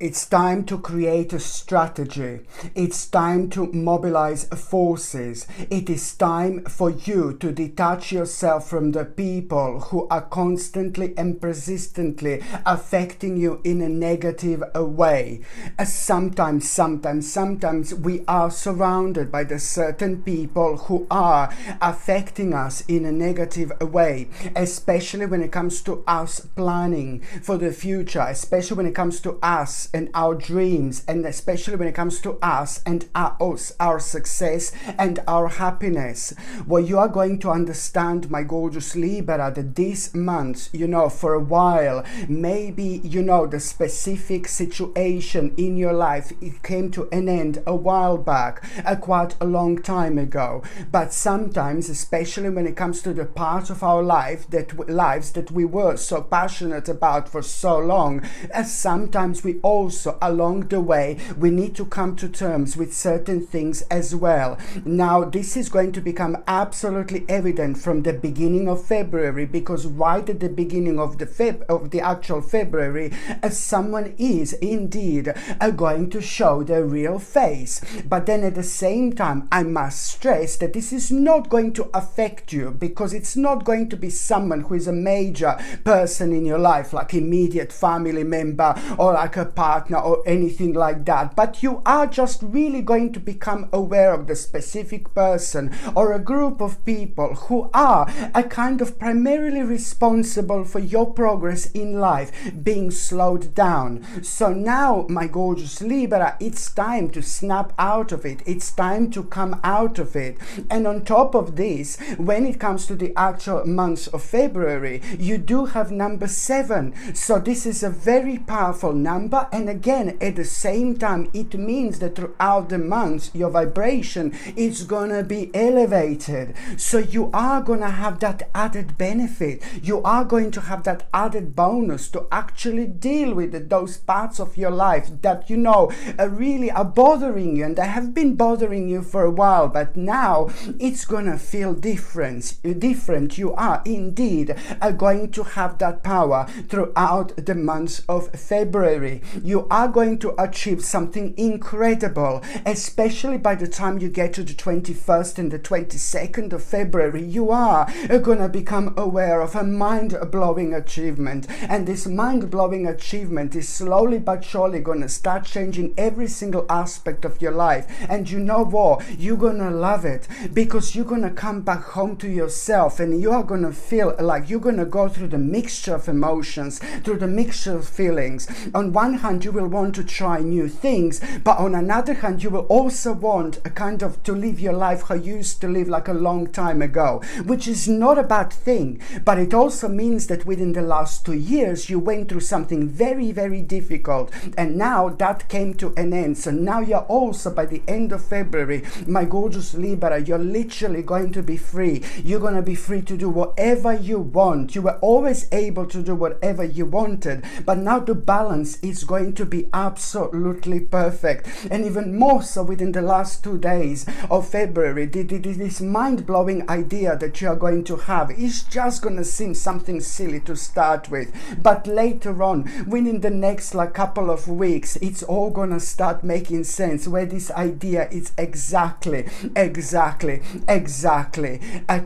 It's time to create a strategy. It's time to mobilize forces. It is time for you to detach yourself from the people who are constantly and persistently affecting you in a negative way. Sometimes we are surrounded by the certain people who are affecting us in a negative way, especially when it comes to us planning for the future, especially when it comes to us and our dreams, and especially when it comes to us and our success and our happiness. Well, you are going to understand, my gorgeous Libra, that this month, for a while, maybe, the specific situation in your life, it came to an end a while back, quite a long time ago. But sometimes, especially when it comes to the part of our lives that we were so passionate about for so long, sometimes we also, along the way, we need to come to terms with certain things as well. Now, this is going to become absolutely evident from the beginning of February, because right at the beginning of the actual February, someone is indeed going to show their real face. But then at the same time, I must stress that this is not going to affect you, because it's not going to be someone who is a major person in your life, like immediate family member or like a partner or anything like that. But you are just really going to become aware of the specific person or a group of people who are a kind of primarily responsible for your progress in life being slowed down. So now, my gorgeous Libra, it's time to snap out of it. It's time to come out of it. And on top of this, when it comes to the actual month of February, you do have number 7. So this is a very powerful number. And again, at the same time, it means that throughout the month, your vibration is gonna be elevated. So you are gonna have that added benefit. You are going to have that added bonus to actually deal with those parts of your life that really are bothering you, and they have been bothering you for a while, but now it's gonna feel different. You are indeed going to have that power throughout the month of February. You are going to achieve something incredible, especially by the time you get to the 21st and the 22nd of February. You are going to become aware of a mind-blowing achievement, and this mind-blowing achievement is slowly but surely going to start changing every single aspect of your life. And you know what? You're going to love it, because you're going to come back home to yourself, and you are going to feel like you're going to go through the mixture of emotions, through the mixture of feelings. On one hand, you will want to try new things, but on another hand, you will also want a kind of to live your life how you used to live like a long time ago, which is not a bad thing. But it also means that within the last 2 years, you went through something very, very difficult, and now that came to an end. So now you're also, by the end of February, my gorgeous Libra, you're literally going to be free. You're going to be free to do whatever you want. You were always able to do whatever you wanted, but now the balance is going to be absolutely perfect. And even more so within the last 2 days of February, this mind-blowing idea that you are going to have is just going to seem something silly to start with, but later on, within the next couple of weeks, it's all going to start making sense, where this idea is exactly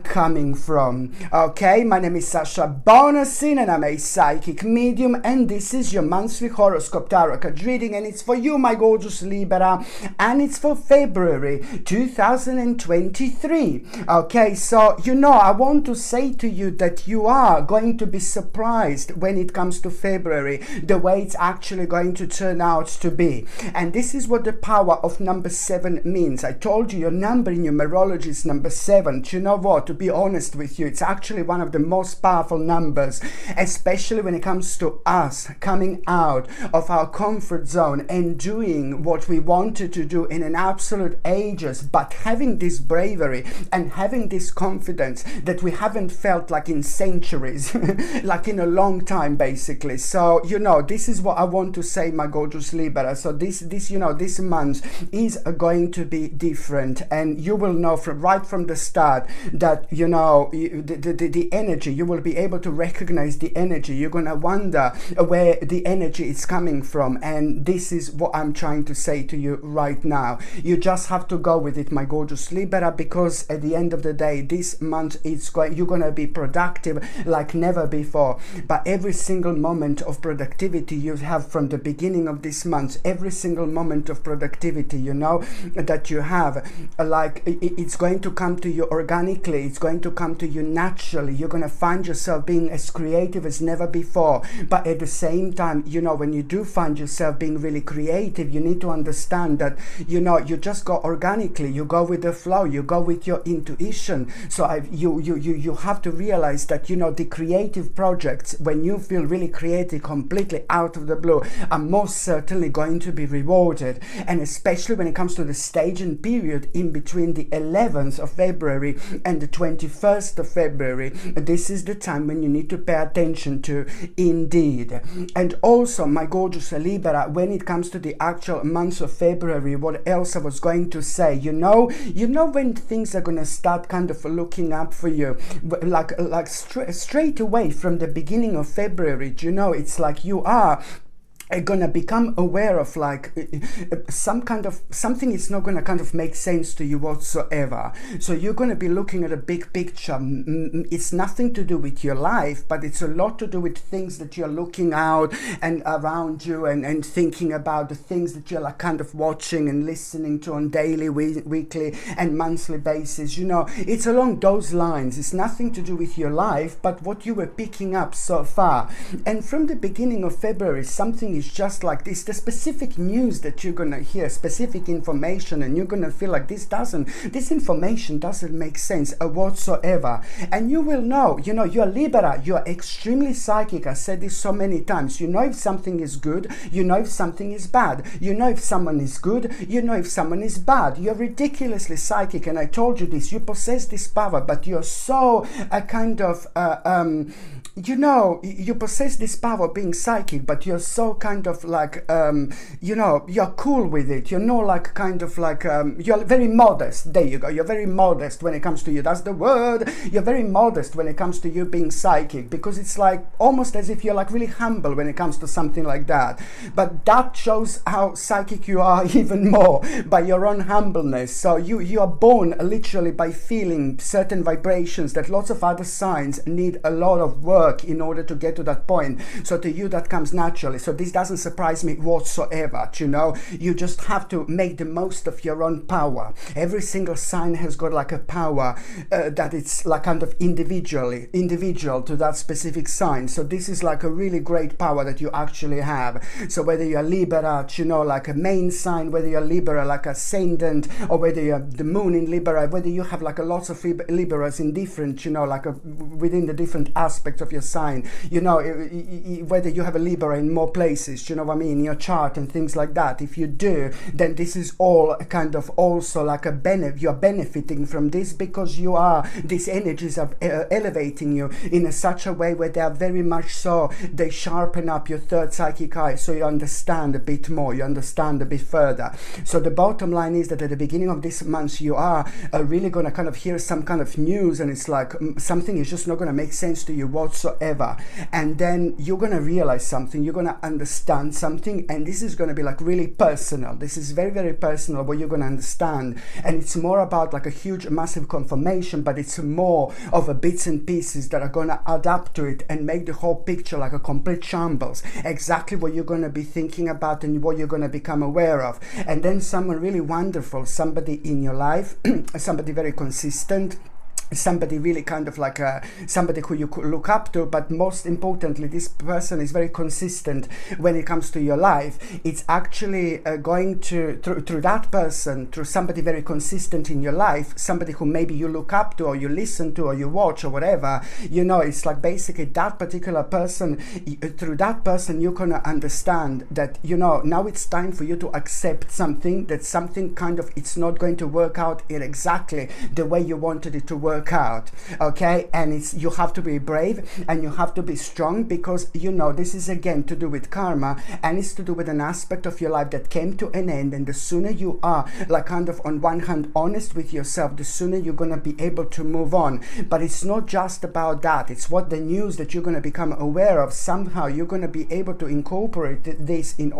coming from. Okay, my name is Sasha Bonasin, and I'm a psychic medium, and this is your monthly horoscope tarot card reading, and it's for you, my gorgeous Libra, and it's for February 2023. Okay, so I want to say to you that you are going to be surprised when it comes to February, the way it's actually going to turn out to be. And this is what the power of number 7 means. I told you your number in numerology is number 7. Do you know what? To be honest with you, it's actually one of the most powerful numbers, especially when it comes to us coming out of our comfort zone and doing what we wanted to do in an absolute ages, but having this bravery and having this confidence that we haven't felt like in centuries, like in a long time, basically. So, this is what I want to say, my gorgeous Libra. So this month is going to be different, and you will know right from the start that, the energy, you will be able to recognize the energy. You're going to wonder where the energy is coming coming from. And this is what I'm trying to say to you right now. You just have to go with it, my gorgeous Libra, because at the end of the day, this month you're gonna be productive like never before. But every single moment of productivity you have from the beginning of this month, every single moment of productivity, you know, that you have, like it's going to come to you organically, it's going to come to you naturally. You're going to find yourself being as creative as never before. But at the same time, you know, when you do find yourself being really creative, you need to understand that, you know, you just go organically, you go with the flow, you go with your intuition. So you have to realize that, you know, the creative projects, when you feel really creative completely out of the blue, are most certainly going to be rewarded. And especially when it comes to the staging period in between the 11th of February and the 21st of February, this is the time when you need to pay attention to, indeed. And also, my gorgeous Libra, when it comes to the actual month of February, what else I was going to say, you know when things are going to start kind of looking up for you, like straight away from the beginning of February, you know, it's like you are gonna become aware of like something is not gonna kind of make sense to you whatsoever. So you're gonna be looking at a big picture. It's nothing to do with your life, but it's a lot to do with things that you're looking out and around you, and thinking about the things that you're like kind of watching and listening to on daily, weekly and monthly basis. You know, it's along those lines. It's nothing to do with your life, but what you were picking up so far. And from the beginning of February, something is just like this, the specific news that you're gonna hear, specific information, and you're gonna feel like this information doesn't make sense whatsoever. And you will know, you know, you're Libra, you're extremely psychic. I said this so many times. You know if something is good, you know if something is bad, you know if someone is good, you know if someone is bad. You're ridiculously psychic, and I told you this. You possess this power, but you're so a kind of you know, you possess this power of being psychic, but you're so kind of like, you know, you're cool with it. You're not like kind of like, you're very modest. There you go. You're very modest when it comes to you. That's the word. You're very modest when it comes to you being psychic, because it's like almost as if you're like really humble when it comes to something like that. But that shows how psychic you are even more by your own humbleness. So you are born literally by feeling certain vibrations that lots of other signs need a lot of work in order to get to that point. So to you that comes naturally. So this doesn't surprise me whatsoever. You know, you just have to make the most of your own power. Every single sign has got like a power that it's like kind of individual to that specific sign. So this is like a really great power that you actually have. So whether you're Libra, you know, like a main sign, whether you're Libra like ascendant, or whether you're the moon in Libra, whether you have like a lots of Libras in different, you know, like within the different aspects of your sign, you know, whether you have a Libra in more places, you know what I mean, in your chart and things like that. If you do, then this is all kind of also like a benefit. You're benefiting from this because you are, these energies are elevating you in such a way where they are very much so, they sharpen up your third psychic eye, so you understand a bit more, you understand a bit further. So the bottom line is that at the beginning of this month, you are really going to kind of hear some kind of news, and it's like something is just not going to make sense to you whatsoever. And then you're going to realize something, you're going to understand something, and this is going to be like really personal. This is very, very personal what you're going to understand. And it's more about like a huge, massive confirmation, but it's more of a bits and pieces that are going to add up to it and make the whole picture like a complete shambles. Exactly what you're going to be thinking about and what you're going to become aware of. And then someone really wonderful, somebody in your life, somebody very consistent, somebody really kind of like somebody who you could look up to, but most importantly, this person is very consistent when it comes to your life. It's actually going to through that person, through somebody very consistent in your life, somebody who maybe you look up to or you listen to or you watch or whatever, you know, it's like basically that particular person, through that person you're gonna understand that, you know, now it's time for you to accept something, that something kind of, it's not going to work out in exactly the way you wanted it to work work out, okay? And you have to be brave and you have to be strong, because you know this is again to do with karma, and it's to do with an aspect of your life that came to an end. And the sooner you are like kind of on one hand honest with yourself, the sooner you're going to be able to move on. But it's not just about that. It's what the news that you're going to become aware of. Somehow you're going to be able to incorporate this in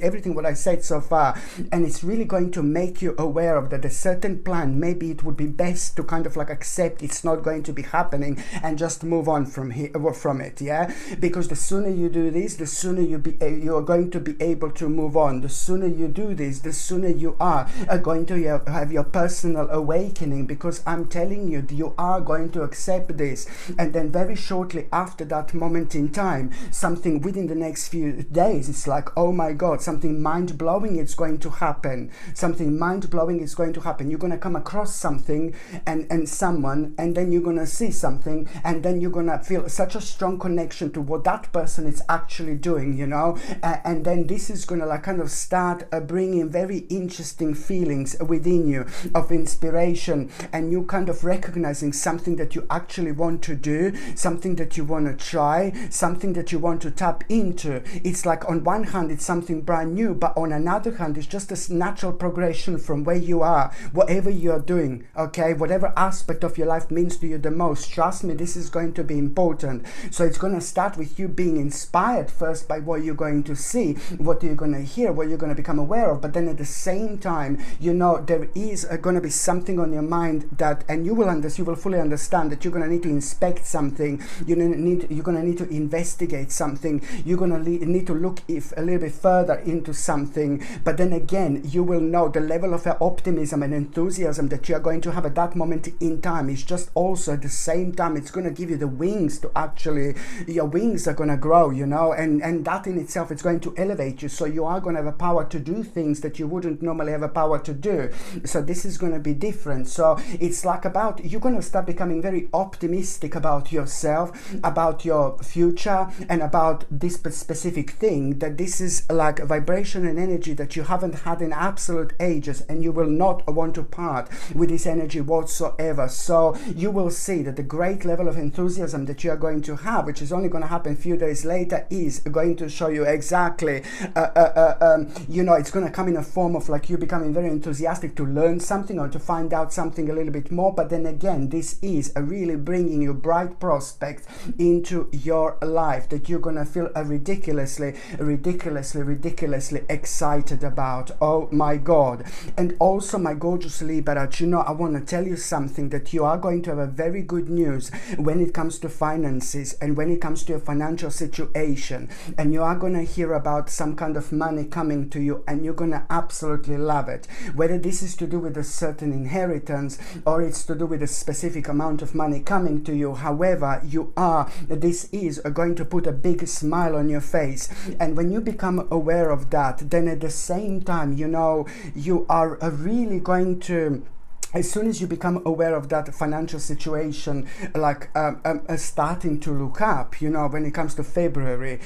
everything what I said so far, and it's really going to make you aware of that a certain plan, maybe it would be best to kind of like accept it's not going to be happening and just move on from it, yeah? Because the sooner you do this, the sooner you are going to be able to move on. The sooner you do this, the sooner you are going to have your personal awakening, because I'm telling you, you are going to accept this. And then very shortly after that moment in time, something within the next few days, it's like, oh my God, something mind-blowing is going to happen. Something mind-blowing is going to happen. You're going to come across something and someone, and then you're going to see something, and then you're going to feel such a strong connection to what that person is actually doing, you know? And then this is going to like kind of start bringing very interesting feelings within you of inspiration, and you kind of recognizing something that you actually want to do, something that you want to try, something that you want to tap into. It's like on one hand it's something brand new, but on another hand it's just a natural progression from where you are, whatever you are doing, okay? Whatever aspect of your life means to you the most, trust me, this is going to be important. So it's going to start with you being inspired first by what you're going to see, what you're going to hear, what you're going to become aware of. But then at the same time, you know, there is going to be something on your mind that, and you will fully understand that you're going to need to inspect something, you're going to need to investigate something, you're going to need to look a little bit further into something. But then again, you will know the level of optimism and enthusiasm that you are going to have at that moment in time is just also at the same time, it's going to give you the wings to actually, your wings are going to grow, you know, and that in itself is going to elevate you. So you are going to have a power to do things that you wouldn't normally have a power to do. So this is going to be different. So it's like about, you're going to start becoming very optimistic about yourself, about your future, and about this specific thing, that this is like a vibration and energy that you haven't had in absolute ages, and you will not want to part with this energy whatsoever. So you will see that the great level of enthusiasm that you are going to have, which is only going to happen a few days later, is going to show you exactly you know, it's going to come in a form of like you becoming very enthusiastic to learn something or to find out something a little bit more. But then again, this is really bringing you bright prospects into your life that you're going to feel ridiculously excited about. Oh my God. And also, my gorgeous Libra, you know, I want to tell you something, that you are going to have a very good news when it comes to finances and when it comes to your financial situation, and you are going to hear about some kind of money coming to you, and you're going to absolutely love it. Whether this is to do with a certain inheritance or it's to do with a specific amount of money coming to you, however this is going to put a big smile on your face. And when you become aware of that, then at the same time, you know, you are really going to, as soon as you become aware of that financial situation, like starting to look up, you know, when it comes to February,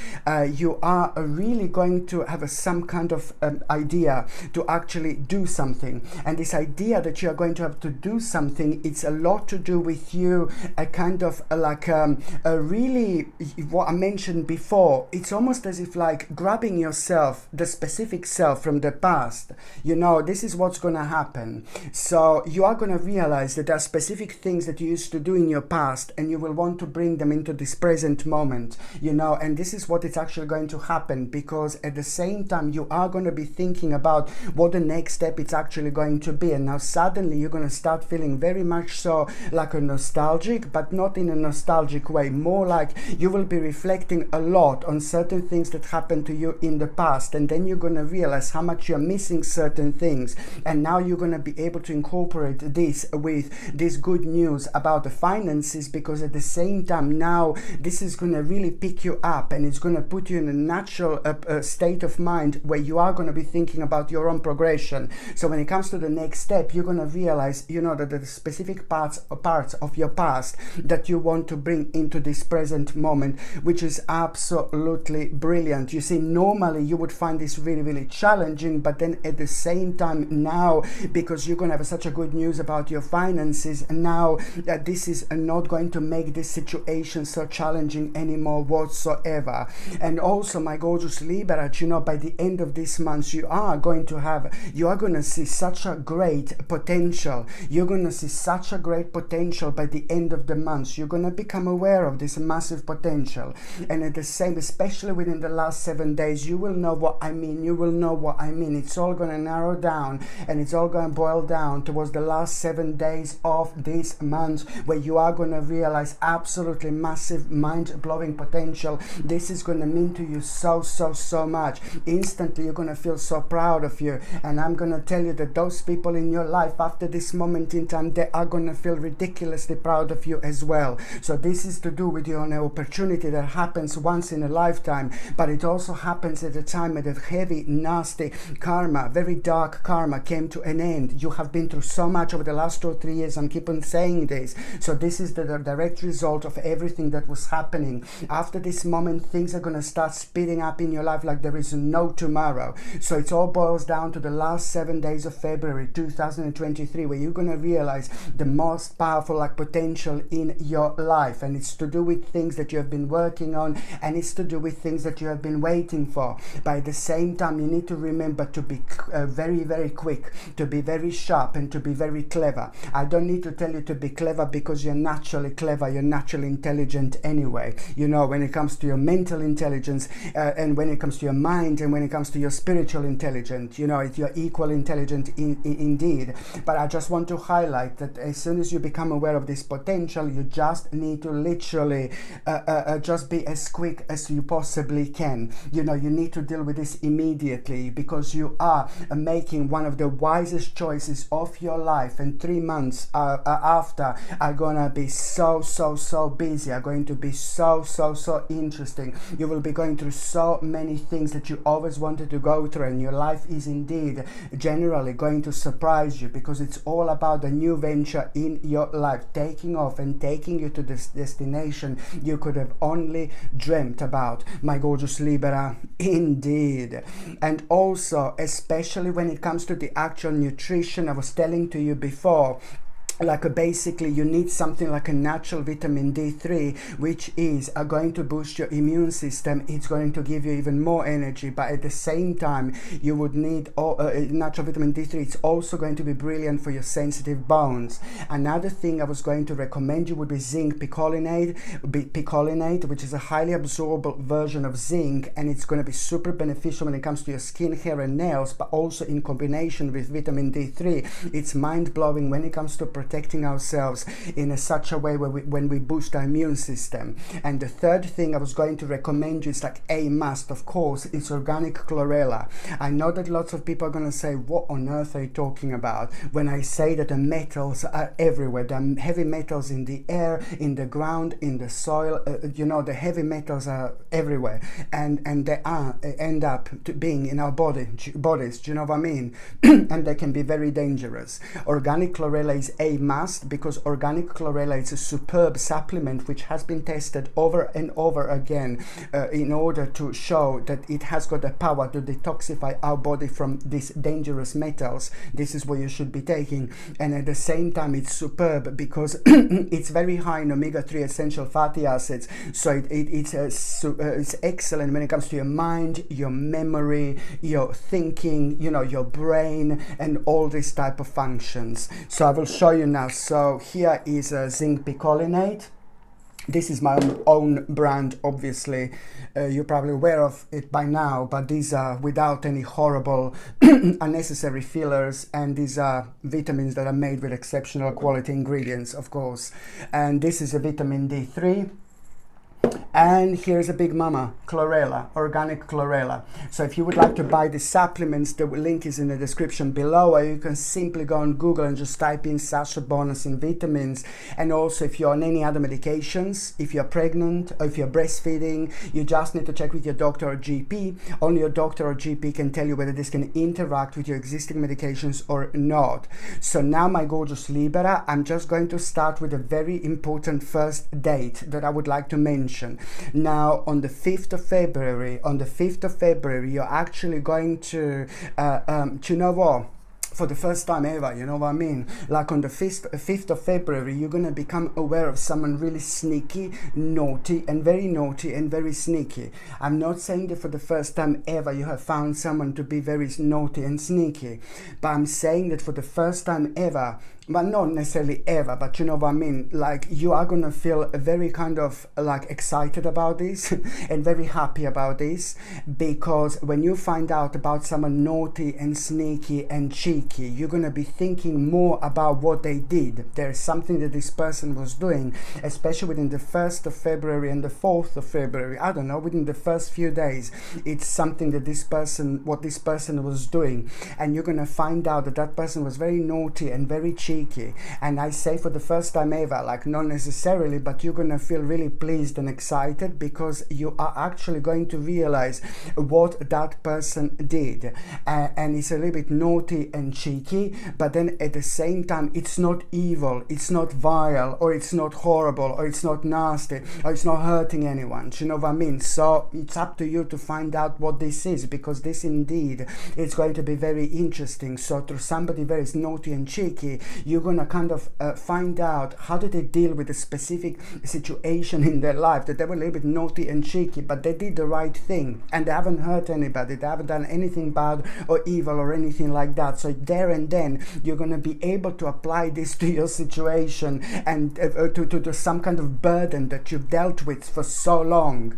you are really going to have some kind of idea to actually do something. And this idea that you are going to have to do something, it's a lot to do with you, a kind of like a really, what I mentioned before, it's almost as if like grabbing yourself, the specific self from the past, you know, this is what's going to happen. So you are going to realize that there are specific things that you used to do in your past, and you will want to bring them into this present moment, you know, and this is what is actually going to happen, because at the same time you are going to be thinking about what the next step is actually going to be. And now suddenly you're going to start feeling very much so like a nostalgic, but not in a nostalgic way, more like you will be reflecting a lot on certain things that happened to you in the past, and then you're going to realize how much you're missing certain things. And now you're going to be able to incorporate this with this good news about the finances, because at the same time now this is going to really pick you up, and it's going to put you in a natural state of mind where you are going to be thinking about your own progression. So when it comes to the next step, you're going to realize, you know, that the specific parts of your past that you want to bring into this present moment, which is absolutely brilliant. You see, normally you would find this really challenging, but then at the same time now, because you're going to have such a good good news about your finances. Now this is not going to make this situation so challenging anymore whatsoever. And also, my gorgeous Libra, you know, by the end of this month, you are going to see such a great potential. You're going to see such a great potential by the end of the month. You're going to become aware of this massive potential. And at the same, especially within the last 7 days, you will know what I mean. You will know what I mean. It's all going to narrow down, and it's all going to boil down towards the last 7 days of this month, where you are going to realize absolutely massive, mind-blowing potential. This is going to mean to you so much. Instantly, you're going to feel so proud of you. And I'm going to tell you that those people in your life, after this moment in time, they are going to feel ridiculously proud of you as well. So this is to do with your opportunity that happens once in a lifetime, but it also happens at a time when the heavy, nasty karma, very dark karma, came to an end. You have been through so much over the last 2 or 3 years. I'm keep on saying this. So this is the direct result of everything that was happening. After this moment, things are going to start speeding up in your life like there is no tomorrow. So it all boils down to the last 7 days of February 2023, where you're going to realize the most powerful potential in your life. And it's to do with things that you have been working on, and it's to do with things that you have been waiting for. But at the same time, you need to remember to be very quick, to be very sharp, and to be very clever. I don't need to tell you to be clever, because you're naturally clever, you're naturally intelligent anyway. You know, when it comes to your mental intelligence, and when it comes to your mind, and when it comes to your spiritual intelligence, you know, you're equal intelligent indeed. But I just want to highlight that as soon as you become aware of this potential, you just need to literally just be as quick as you possibly can. You know, you need to deal with this immediately, because you are making one of the wisest choices of your life. And 3 months after are gonna be so busy, are going to be so interesting. You will be going through so many things that you always wanted to go through, and your life is indeed generally going to surprise you, because it's all about a new venture in your life, taking off and taking you to this destination you could have only dreamt about, my gorgeous Libra, indeed. And also, especially when it comes to the actual nutrition, I was telling to you before, basically you need something like a natural vitamin D3, which is going to boost your immune system. It's going to give you even more energy, but at the same time you would need natural vitamin D3. It's also going to be brilliant for your sensitive bones. Another thing I was going to recommend you would be zinc picolinate, which is a highly absorbable version of zinc, and it's going to be super beneficial when it comes to your skin, hair and nails, but also in combination with vitamin D3. It's mind-blowing when it comes to protecting ourselves in such a way when we boost our immune system. And the third thing I was going to recommend you is a must, of course, it's organic chlorella. I know that lots of people are going to say, what on earth are you talking about, when I say that the metals are everywhere. There are heavy metals in the air, in the ground, in the soil. You know, the heavy metals are everywhere, and they end up being in our bodies. Do you know what I mean? And they can be very dangerous. Organic chlorella is a must, because organic chlorella is a superb supplement which has been tested over and over again in order to show that it has got the power to detoxify our body from these dangerous metals. This is what you should be taking. And at the same time, it's superb because it's very high in omega-3 essential fatty acids. So it's excellent when it comes to your mind, your memory, your thinking, you know, your brain, and all these type of functions. So I will show you now. So here is zinc picolinate. This is my own brand, obviously. You're probably aware of it by now, but these are without any horrible unnecessary fillers, and these are vitamins that are made with exceptional quality ingredients, of course. And this is a vitamin D3. And here's a big mama, chlorella, organic chlorella. So if you would like to buy the supplements, the link is in the description below, or you can simply go on Google and just type in Sasha Bonasin vitamins. And also, if you're on any other medications, if you're pregnant or if you're breastfeeding, you just need to check with your doctor or GP. Only your doctor or GP can tell you whether this can interact with your existing medications or not. So now, my gorgeous Libra, I'm just going to start with a very important first date that I would like to mention. Now, on the 5th of February, you're actually going to, you know what? for the first time ever, you know what I mean? Like on the 5th of February, you're going to become aware of someone really sneaky, naughty, and very sneaky. I'm not saying that for the first time ever you have found someone to be very naughty and sneaky, but I'm saying that for the first time ever, but not necessarily ever, but you know what I mean, like you are gonna feel very kind of like excited about this and very happy about this, because when you find out about someone naughty and sneaky and cheeky, you're gonna be thinking more about what they did. There's something that this person was doing, especially within the 1st of February and the 4th of February, I don't know, within the first few days, it's something that what this person was doing, and you're gonna find out that that person was very naughty and very cheeky. And I say for the first time ever, like not necessarily, but you're gonna feel really pleased and excited, because you are actually going to realize what that person did, and it's a little bit naughty and cheeky, but then at the same time it's not evil, it's not vile, or it's not horrible, or it's not nasty, or it's not hurting anyone. Do you know what I mean? So it's up to you to find out what this is, because this indeed is going to be very interesting. So through somebody very naughty and cheeky, you're gonna kind of find out how did they deal with a specific situation in their life, that they were a little bit naughty and cheeky, but they did the right thing, and they haven't hurt anybody, they haven't done anything bad or evil or anything like that. So there and then you're gonna be able to apply this to your situation, and to some kind of burden that you've dealt with for so long.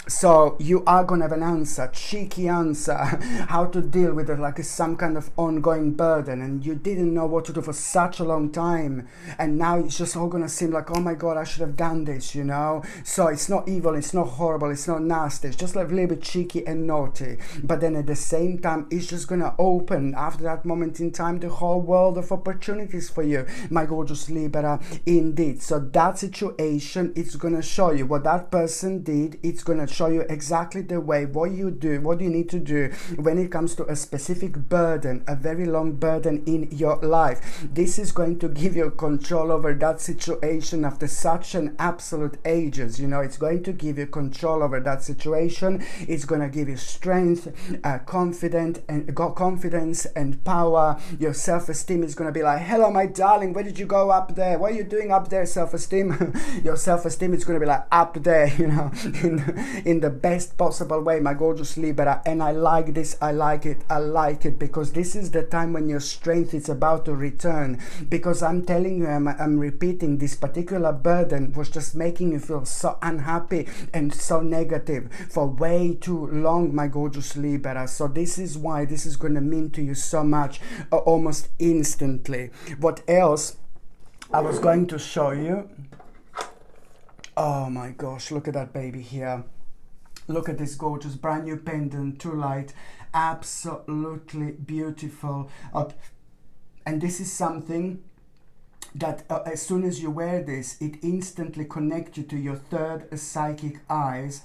So you are going to have an answer, cheeky answer, how to deal with it, like some kind of ongoing burden, and you didn't know what to do for such a long time, and now it's just all going to seem like, oh my God, I should have done this, you know. So it's not evil, it's not horrible, it's not nasty, it's just like a little bit cheeky and naughty, but then at the same time it's just going to open after that moment in time the whole world of opportunities for you, my gorgeous Libra, indeed. So that situation, it's going to show you what that person did, it's going to show you exactly the way, what you need to do when it comes to a specific burden, a very long burden in your life. This is going to give you control over that situation after such an absolute ages, you know. It's going to give you control over that situation. It's going to give you strength, confidence and power. Your self-esteem is going to be like, hello my darling, where did you go up there? What are you doing up there, self-esteem? Your self-esteem is going to be like up there, you know, in the best possible way, my gorgeous Libra. And I like this, I like it, because this is the time when your strength is about to return, because I'm telling you, I'm repeating, this particular burden was just making you feel so unhappy and so negative for way too long, my gorgeous Libra. So this is why this is going to mean to you so much almost instantly. What else I was going to show you? Oh my gosh, look at that baby here. Look at this gorgeous brand new pendant, too light, absolutely beautiful. And this is something that as soon as you wear this, it instantly connects you to your third psychic it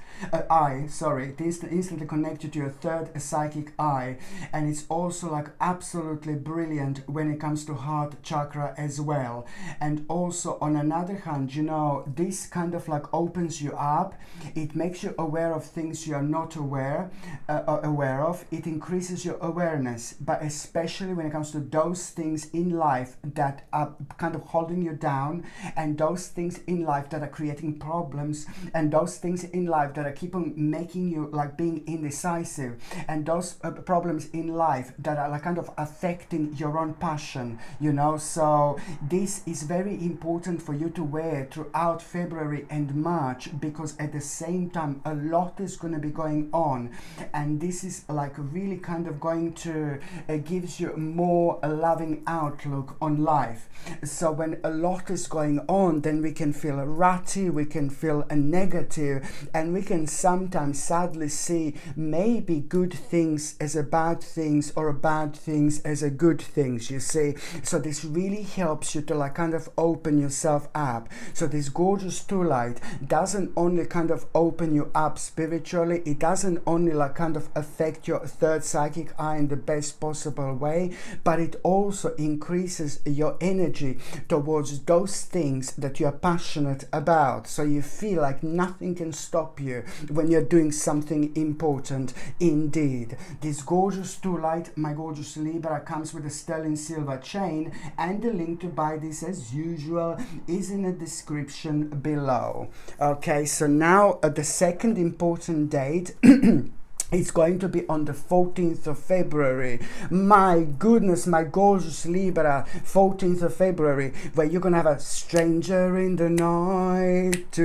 instantly connects you to your third psychic eye, and it's also like absolutely brilliant when it comes to heart chakra as well. And also on another hand, you know, this kind of like opens you up, it makes you aware of things you are not aware of, it increases your awareness, but especially when it comes to those things in life that are kind of holding you down, and those things in life that are creating problems, and those things in life that are keep on making you like being indecisive, and those problems in life that are like kind of affecting your own passion, you know. So this is very important for you to wear throughout February and March, because at the same time a lot is going to be going on, and this is like really kind of going to gives you more a loving outlook on life. So when a lot is going on, then we can feel ratty, we can feel negative, and we can sometimes sadly see maybe good things as a bad things, or bad things as a good things, you see. So this really helps you to like kind of open yourself up. So this gorgeous two light doesn't only kind of open you up spiritually, it doesn't only like kind of affect your third psychic eye in the best possible way, but it also increases your energy towards those things that you're passionate about. So you feel like nothing can stop you when you're doing something important indeed. This gorgeous 2 light, my gorgeous Libra, comes with a sterling silver chain, and the link to buy this as usual is in the description below. Okay, so now the second important date it's going to be on the 14th of February. My goodness, my gorgeous Libra, 14th of February, where you're going to have a stranger in the night,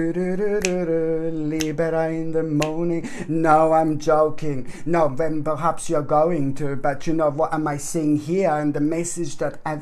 Libra in the morning. No, I'm joking. No, then perhaps you're going to, but you know, what am I saying here? And the message that I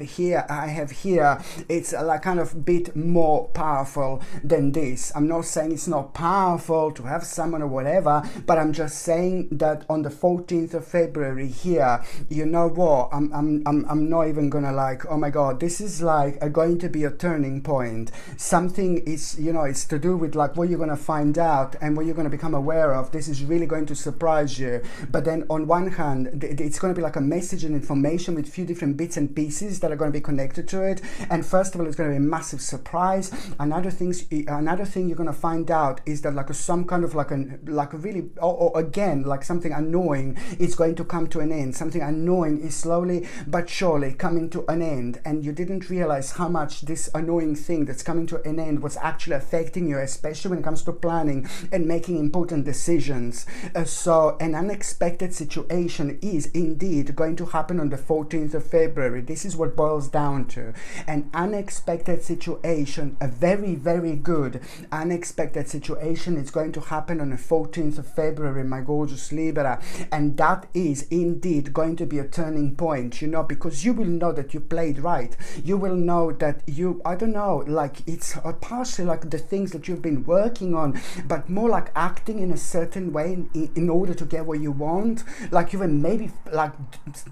have here, it's like kind of bit more powerful than this. I'm not saying it's not powerful to have someone or whatever, but I'm just saying that on the 14th of February here, you know what, I'm not even gonna like, oh my god, this is like going to be a turning point. Something is, you know, it's to do with like what you're gonna find out and what you're gonna become aware of. This is really going to surprise you. But then on one hand, it's gonna be like a message and information with a few different bits and pieces that are going to be connected to it. And first of all, it's going to be a massive surprise. Another thing you're going to find out is that like some kind of like a really, or again, like something annoying is going to come to an end. Something annoying is slowly but surely coming to an end, and you didn't realize how much this annoying thing that's coming to an end was actually affecting you, especially when it comes to planning and making important decisions. So an unexpected situation is indeed going to happen on the 14th of February. This is what boils down to. An unexpected situation, a very, very good unexpected situation is going to happen on the 14th of February, my gorgeous Libra. And that is indeed going to be a turning point, you know, because you will know that you played right. You will know that you, I don't know, like it's partially like the things that you've been working on, but more like acting in a certain way in order to get what you want. Like you were maybe like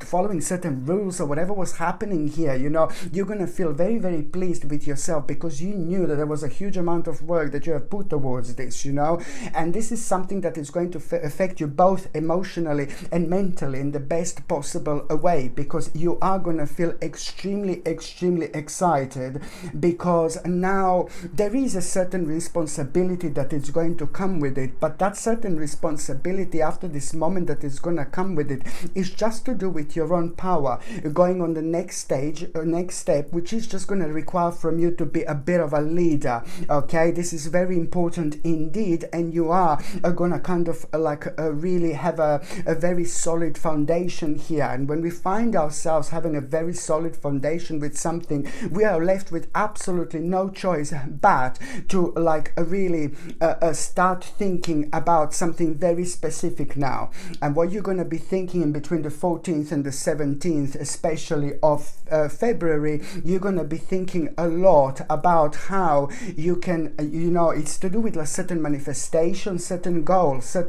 following certain rules or whatever was happening here, you know, you're going to feel very, very pleased with yourself because you knew that there was a huge amount of work that you have put towards this, you know, and this is something that is going to affect you both emotionally and mentally in the best possible way, because you are going to feel extremely, extremely excited because now there is a certain responsibility that is going to come with it, but that certain responsibility after this moment that is going to come with it is just to do with your own power going on the next stage, next step, which is just going to require from you to be a bit of a leader. Okay, this is very important indeed, and you are going to kind of like really have a very solid foundation here. And when we find ourselves having a very solid foundation with something, we are left with absolutely no choice but to like really start thinking about something very specific now. And what you're going to be thinking in between the 14th and the 17th especially of February, you're going to be thinking a lot about how you can, you know, it's to do with a certain manifestation, certain goal, some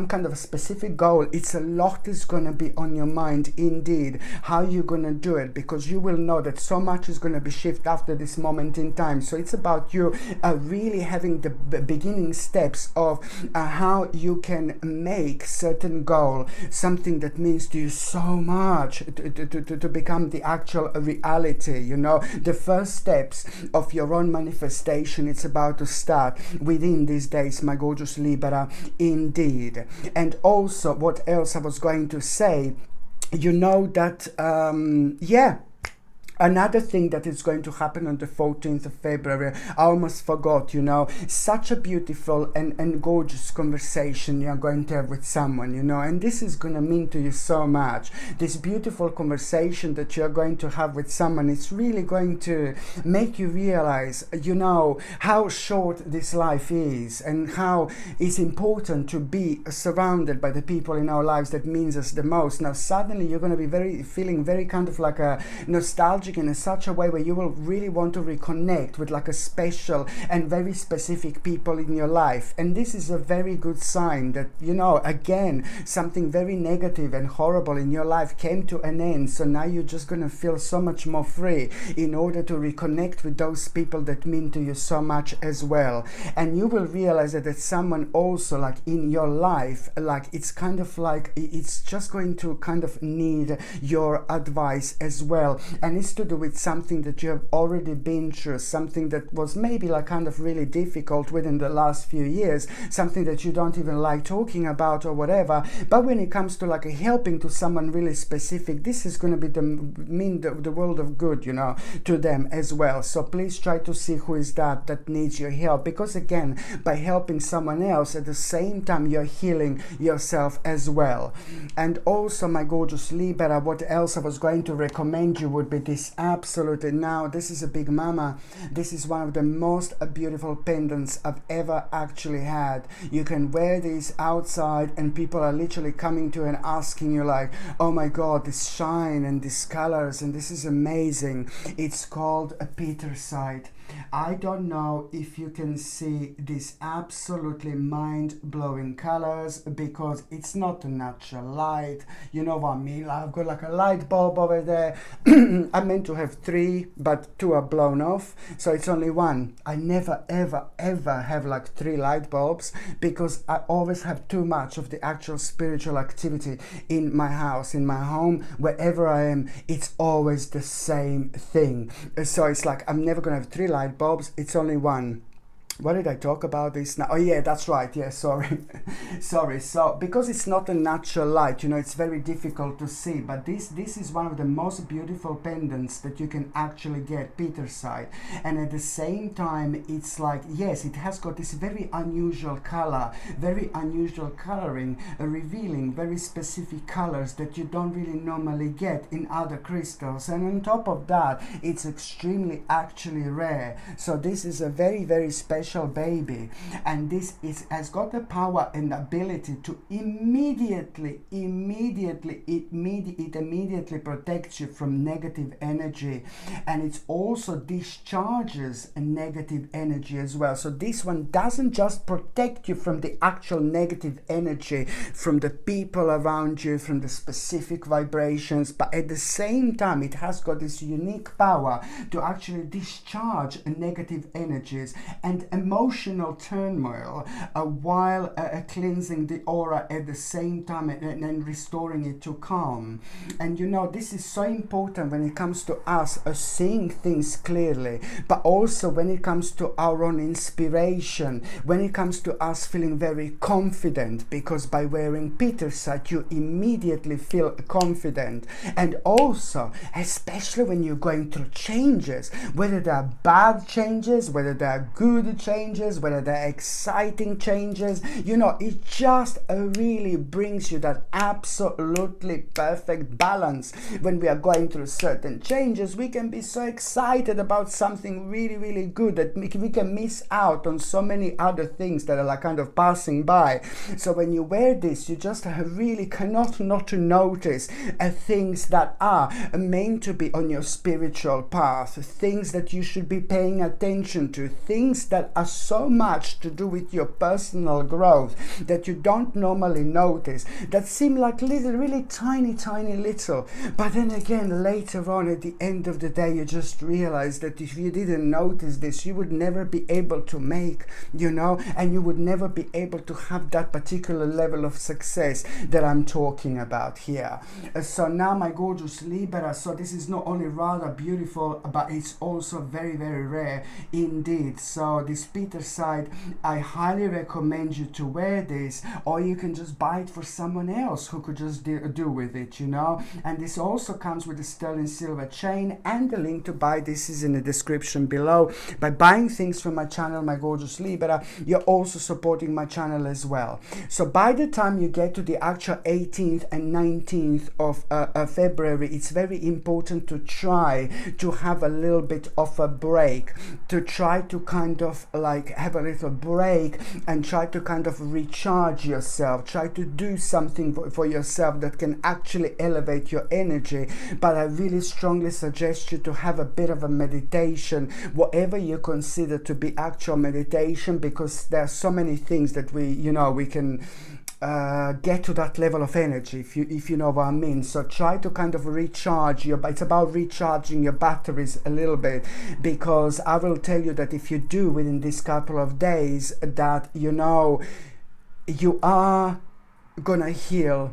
kind of a specific goal. It's a lot is going to be on your mind indeed, how you're going to do it, because you will know that so much is going to be shift after this moment in time. So it's about you really having the beginning steps of how you can make certain goal something that means to you so much to become the actual reality, you know. The first steps of your own manifestation, it's about to start within these days, my gorgeous Libra, indeed. And also, what else I was going to say, you know that another thing that is going to happen on the 14th of February, I almost forgot, you know, such a beautiful and gorgeous conversation you're going to have with someone, you know, and this is going to mean to you so much. This beautiful conversation that you're going to have with someone is really going to make you realize, you know, how short this life is and how it's important to be surrounded by the people in our lives that means us the most. Now, suddenly you're going to be feeling very kind of like a nostalgic in such a way where you will really want to reconnect with like a special and very specific people in your life. And this is a very good sign that, you know, again, something very negative and horrible in your life came to an end. So now you're just going to feel so much more free in order to reconnect with those people that mean to you so much as well. And you will realize that there's someone also like in your life, like it's kind of like it's just going to kind of need your advice as well. And it's is to do with something that you have already been through, something that was maybe like kind of really difficult within the last few years, something that you don't even like talking about or whatever. But when it comes to like helping to someone really specific, this is going to be the world of good, you know, to them as well. So please try to see who is that needs your help, because again, by helping someone else at the same time you're healing yourself as well. And also, my gorgeous Libra, what else I was going to recommend you would be this. Absolutely, now this is a big mama. This is one of the most beautiful pendants I've ever actually had. You can wear these outside and people are literally coming to you and asking you like, oh my god, this shine and these colors, and this is amazing. It's called a Petersite. I don't know if you can see these absolutely mind-blowing colors, because it's not a natural light, you know what I mean. I've got like a light bulb over there. I meant to have 3, but 2 are blown off, so it's only 1. I never ever have like 3 light bulbs, because I always have too much of the actual spiritual activity in my house, in my home, wherever I am. It's always the same thing, so it's like I'm never gonna have 3 light bulbs, it's only 1. What did I talk about this now? Oh yeah, that's right. Yeah, sorry. Sorry. So because it's not a natural light, you know, it's very difficult to see. But this is one of the most beautiful pendants that you can actually get, Petersite. And at the same time, it's like, yes, it has got this very unusual color, very unusual coloring, revealing very specific colors that you don't really normally get in other crystals. And on top of that, it's extremely actually rare. So this is a very, very special baby, and this has got the power and ability to immediately protects you from negative energy, and it also discharges a negative energy as well. So this one doesn't just protect you from the actual negative energy, from the people around you, from the specific vibrations, but at the same time it has got this unique power to actually discharge negative energies and emotional turmoil while cleansing the aura at the same time and restoring it to calm. And you know, this is so important when it comes to us seeing things clearly, but also when it comes to our own inspiration, when it comes to us feeling very confident, because by wearing Petersite you immediately feel confident. And also, especially when you're going through changes, whether they're bad changes, whether they're good changes, whether they're exciting changes, you know, it just really brings you that absolutely perfect balance. When we are going through certain changes, we can be so excited about something really, really good that we can miss out on so many other things that are like kind of passing by. So when you wear this, you just really cannot not to notice things that are meant to be on your spiritual path, things that you should be paying attention to, things that are so much to do with your personal growth that you don't normally notice, that seem like little, really tiny little, but then again later on at the end of the day you just realize that if you didn't notice this, you would never be able to make, you know, and you would never be able to have that particular level of success that I'm talking about here. So now, my gorgeous Libra, so this is not only rather beautiful, but it's also very, very rare indeed. So this Petersite, I highly recommend you to wear this, or you can just buy it for someone else who could just do with it, you know. And this also comes with a sterling silver chain, and the link to buy this is in the description below. By buying things from my channel, my gorgeous Libra, you're also supporting my channel as well. So by the time you get to the actual 18th and 19th of February, it's very important to try to have a little bit of a break, to try to kind of like have a little break and try to kind of recharge yourself, try to do something for yourself that can actually elevate your energy. But I really strongly suggest you to have a bit of a meditation, whatever you consider to be actual meditation, because there are so many things that we can get to that level of energy, if you know what I mean. So try to kind of recharge it's about recharging your batteries a little bit, because I will tell you that if you do within this couple of days, that you know you are gonna heal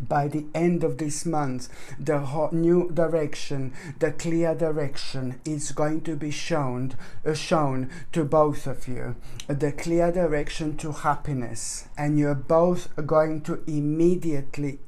by the end of this month, the new direction, the clear direction is going to be shown to both of you. The clear direction to happiness, and you're both going to immediately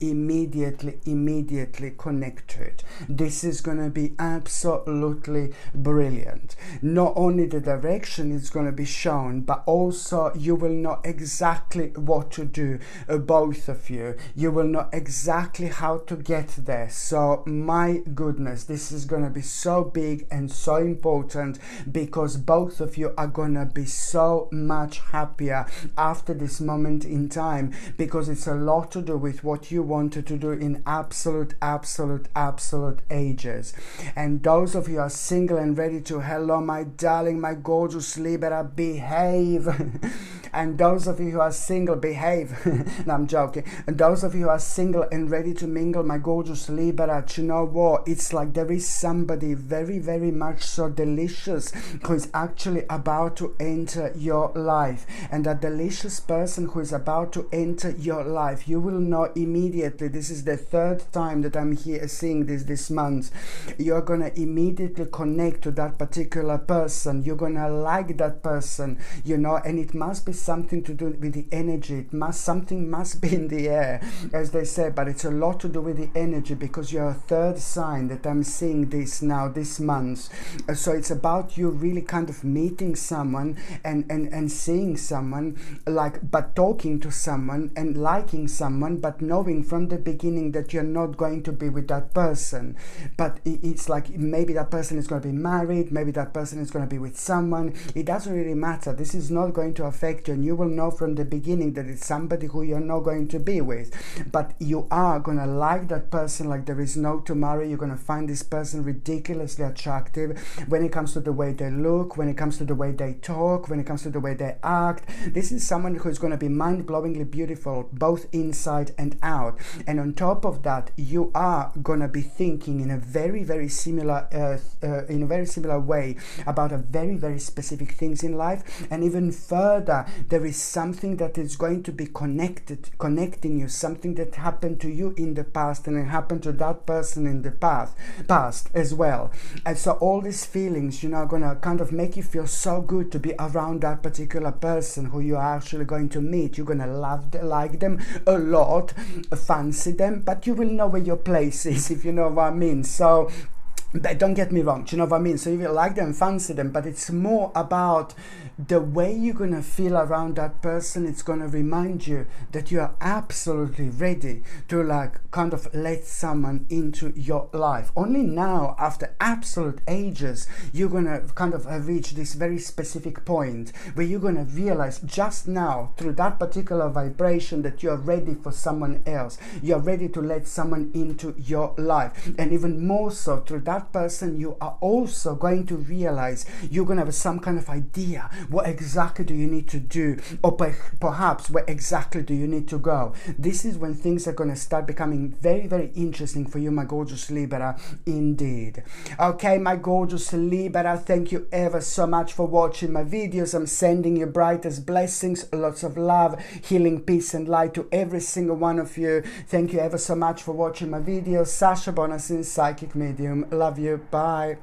connect to it. This is going to be absolutely brilliant. Not only the direction is going to be shown, but also you will know exactly what to do, both of you. You will know exactly how to get there. So my goodness, this is going to be so big and so important, because both of you are going to be so much happier after this moment in time, because it's a lot to do with what you wanted to do in absolute ages. And those of you who are single and ready to, hello my darling, my gorgeous Libra, behave. And those of you who are single, behave. No, I'm joking. And those of you who are single and ready to mingle, my gorgeous Libra, you know what? It's like there is somebody very much so delicious who is actually about to enter your life. And that delicious person who is about to enter your life, you will know immediately. This is the third time that I'm here seeing this month. You're going to immediately connect to that particular person. You're going to like that person, you know, and it must be something to do with the energy. Something must be in the air, as they say, but it's a lot to do with the energy, because you're a third sign that I'm seeing this now, this month. So it's about you really kind of meeting someone and seeing someone, like, but talking to someone and liking someone, but knowing from the beginning that you're not going to be with that person. But it's like maybe that person is going to be married, maybe that person is going to be with someone. It doesn't really matter. This is not going to affect you, and you will know from the beginning that it's somebody who you're not going to be with. But you are going to like that person like there is no tomorrow. You're going to find this person ridiculously attractive when it comes to the way they look, when it comes to the way they talk, when it comes to the way they act. This is someone who is going to be mind-blowingly beautiful, both inside and out. And on top of that, you are going to be thinking in a very similar way about a very specific things in life. And even further, there is something that is going to be connecting you, something that happened to you in the past and it happened to that person in the past as well. And so all these feelings, you know, are going to kind of make you feel so good to be around that particular person who you are actually going to meet. You're going to like them a lot, fancy them, but you will know where your place is, if you know what I mean. So don't get me wrong, do you know what I mean? So you will like them, fancy them, but it's more about the way you're going to feel around that person. It's going to remind you that you are absolutely ready to like kind of let someone into your life. Only now, after absolute ages, you're going to kind of reach this very specific point where you're going to realize just now through that particular vibration that you're ready for someone else. You're ready to let someone into your life. And even more so through that person, you are also going to realize you're going to have some kind of idea. What exactly do you need to do? Or perhaps where exactly do you need to go? This is when things are going to start becoming very interesting for you, my gorgeous Libra, indeed. Okay, my gorgeous Libra, thank you ever so much for watching my videos. I'm sending you brightest blessings, lots of love, healing, peace and light to every single one of you. Thank you ever so much for watching my videos. Sasha Bonasin, Psychic Medium. Love you. Bye.